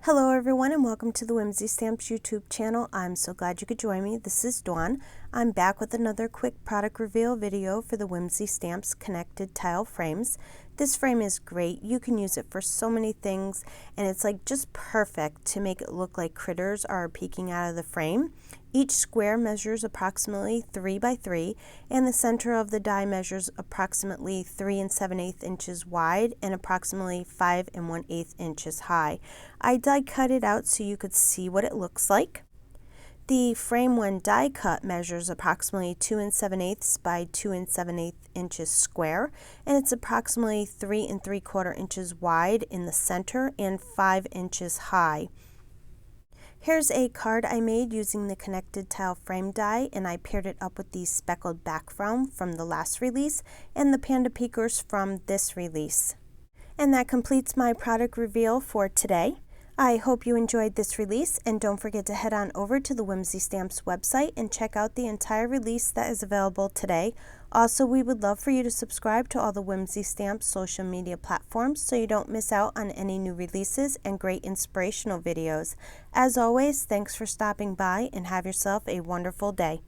Hello everyone and welcome to the Whimsy Stamps YouTube channel. I'm so glad you could join me. This is Dawn. I'm back with another quick product reveal video for the Whimsy Stamps connected tile frames. This frame is great. You can use it for so many things and it's like just perfect to make it look like critters are peeking out of the frame. Each square measures approximately 3 by 3 and the center of the die measures approximately 3 7/8 inches wide and approximately 5 1/8 inches high. I die cut it out so you could see what it looks like. The frame when die cut measures approximately 2 7/8 by 2 7/8 inches square and it's approximately 3 3/4 inches wide in the center and 5 inches high. Here's a card I made using the connected tile frame die and I paired it up with the speckled background from the last release and the Panda peekers from this release. And that completes my product reveal for today. I hope you enjoyed this release and don't forget to head on over to the Whimsy Stamps website and check out the entire release that is available today. Also, we would love for you to subscribe to all the Whimsy Stamps social media platforms so you don't miss out on any new releases and great inspirational videos. As always, thanks for stopping by and have yourself a wonderful day.